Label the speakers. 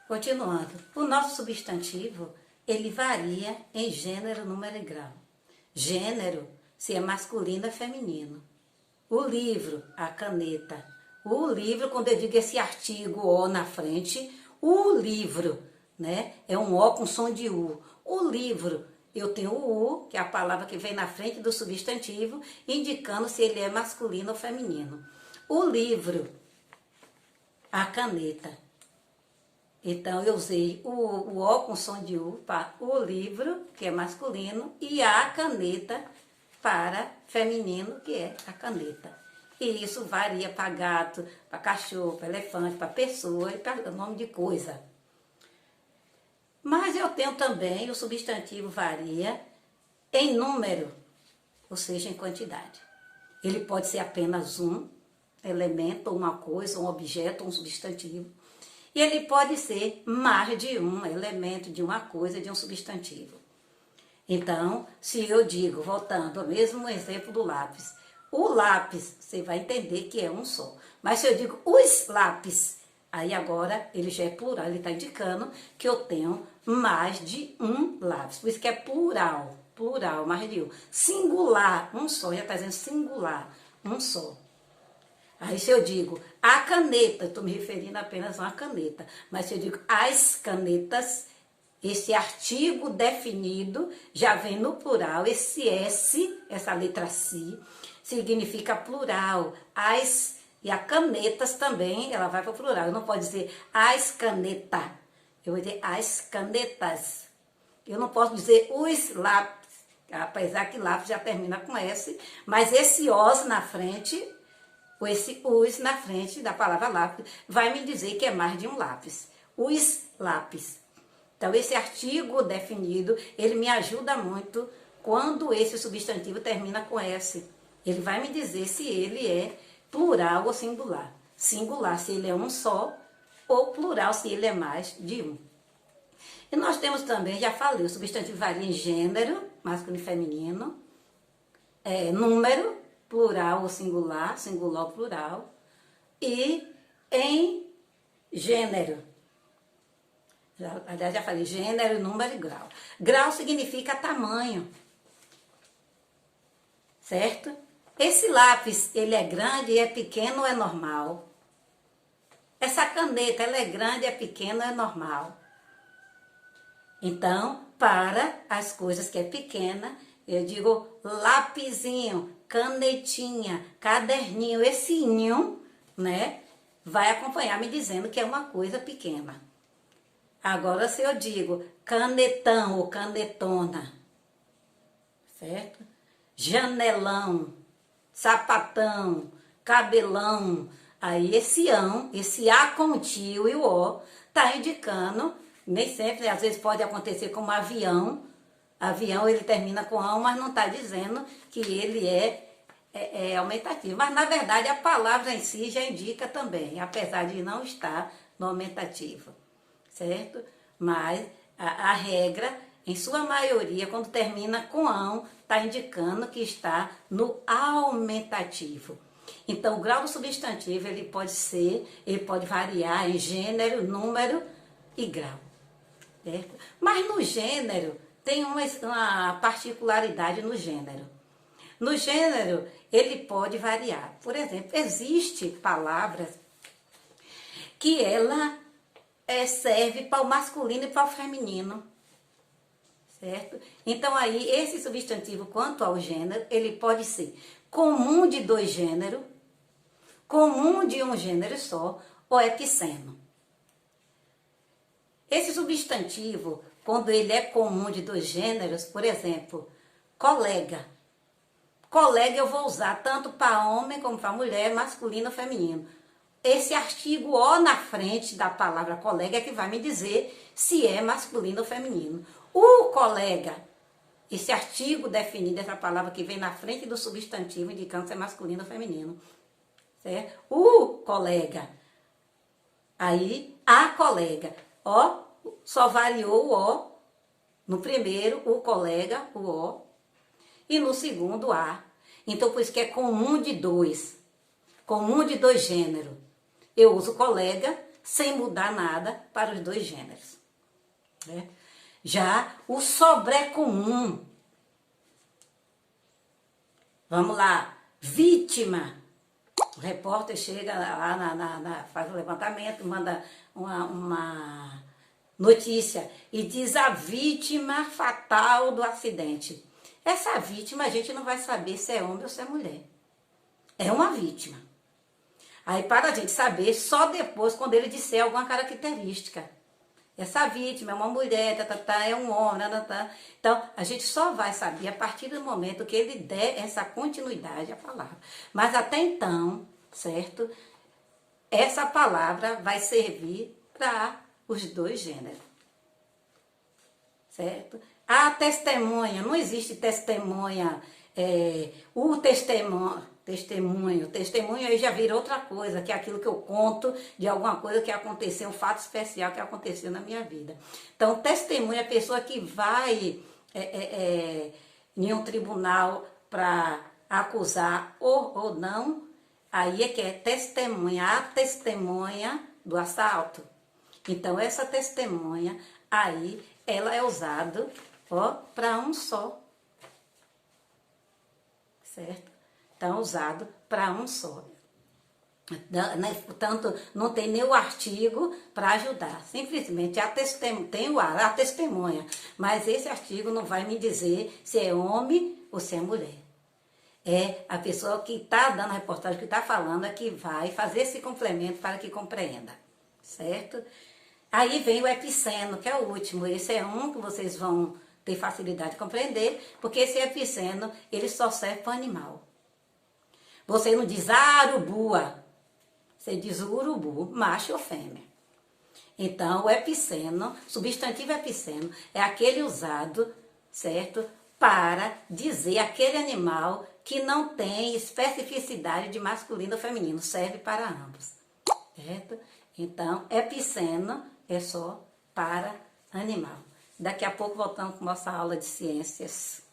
Speaker 1: Continuando, o nosso substantivo, ele varia em gênero, número e grau. Gênero, se é masculino ou feminino. O livro, a caneta. O livro, quando eu digo esse artigo O na frente, o livro, né? É um O com som de U. O livro, eu tenho o U, que é a palavra que vem na frente do substantivo, indicando se ele é masculino ou feminino. O livro, a caneta. Então, eu usei o O com som de U para o livro, que é masculino, e a caneta para feminino, que é a caneta. E isso varia para gato, para cachorro, para elefante, para pessoa e para nome de coisa. Mas eu tenho também, o substantivo varia em número, ou seja, em quantidade. Ele pode ser apenas um elemento, uma coisa, um objeto, um substantivo. E ele pode ser mais de um elemento, de uma coisa, de um substantivo. Então, se eu digo, voltando ao mesmo exemplo do lápis, o lápis, você vai entender que é um só. Mas se eu digo os lápis, aí agora ele já é plural, ele está indicando que eu tenho mais de um lápis. Por isso que é plural, plural, mais de um. Singular, um só, já está dizendo singular, um só. Aí se eu digo a caneta, estou me referindo apenas a uma caneta. Mas se eu digo as canetas, esse artigo definido já vem no plural. Esse S, essa letra C, significa plural. As e a canetas também, ela vai para o plural. Eu não posso dizer as canetas. Eu vou dizer as canetas. Eu não posso dizer os lápis, apesar que lápis já termina com S. Mas esse os na frente, esse os na frente da palavra lápis, vai me dizer que é mais de um lápis. Os lápis. Então, esse artigo definido, ele me ajuda muito quando esse substantivo termina com S. Ele vai me dizer se ele é plural ou singular. Singular, se ele é um só, ou plural, se ele é mais de um. E nós temos também, já falei, o substantivo varia em gênero, masculino e feminino, número, plural ou singular, singular ou plural, e em gênero. Aliás, já falei gênero, número e grau. Grau significa tamanho, certo? Esse lápis, ele é grande, é pequeno ou é normal? Essa caneta, ela é grande, é pequena ou é normal? Então, para as coisas que é pequena, eu digo lapisinho, canetinha, caderninho. Esse inho, né, vai acompanhar me dizendo que é uma coisa pequena. Agora, se eu digo canetão ou canetona, certo? Janelão, sapatão, cabelão, aí esse ão, esse A com o tio e o O, tá indicando, nem sempre, às vezes pode acontecer como avião. Avião, ele termina com ão, mas não está dizendo que ele é aumentativo. Mas, na verdade, a palavra em si já indica também, apesar de não estar no aumentativo, certo? Mas a regra, em sua maioria, quando termina com ão, está indicando que está no aumentativo. Então, o grau do substantivo, ele pode variar em gênero, número e grau, certo? Mas no gênero, tem uma particularidade no gênero. No gênero, ele pode variar. Por exemplo, existe palavras que ela serve para o masculino e para o feminino, certo? Então, aí, esse substantivo, quanto ao gênero, ele pode ser comum de dois gêneros, comum de um gênero só, ou epiceno. Esse substantivo, quando ele é comum de dois gêneros, por exemplo, colega. Colega eu vou usar tanto para homem como para mulher, masculino ou feminino. Esse artigo O na frente da palavra colega é que vai me dizer se é masculino ou feminino. O colega, esse artigo definido, essa palavra que vem na frente do substantivo, indicando se é masculino ou feminino. Certo? O colega. Aí, a colega. Ó, só variou o O. No primeiro, o colega, o O. E no segundo, a. Então, por isso que é comum de dois. Comum de dois gêneros. Eu uso colega, sem mudar nada para os dois gêneros. Né? Já o sobrecomum, vamos lá, vítima. O repórter chega lá, faz o levantamento, manda uma notícia e diz a vítima fatal do acidente. Essa vítima a gente não vai saber se é homem ou se é mulher. É uma vítima. Aí para a gente saber só depois quando ele disser alguma característica. Essa vítima é uma mulher, é um homem, Então, a gente só vai saber a partir do momento que ele der essa continuidade à palavra. Mas até então, certo? Essa palavra vai servir para os dois gêneros. Certo? A testemunha, não existe testemunha, o testemunho aí já vira outra coisa, que é aquilo que eu conto de alguma coisa que aconteceu, um fato especial que aconteceu na minha vida. Então, testemunha é a pessoa que vai em um tribunal para acusar ou não, aí é que é testemunha, a testemunha do assalto. Então, essa testemunha aí, ela é usada para um só. Certo? Então, usado para um só. Portanto, não tem nenhum artigo para ajudar. Simplesmente tem a testemunha. Mas esse artigo não vai me dizer se é homem ou se é mulher. É a pessoa que está dando a reportagem, que está falando, é que vai fazer esse complemento para que compreenda. Certo? Aí vem o epiceno, que é o último. Esse é um que vocês vão ter facilidade de compreender, porque esse epiceno, ele só serve para o animal. Você não diz arubua, você diz urubu, macho ou fêmea. Então, o epiceno, substantivo epiceno, é aquele usado, certo, para dizer aquele animal que não tem especificidade de masculino ou feminino, serve para ambos, certo? Então, epiceno é só para animal. Daqui a pouco voltamos com nossa aula de ciências.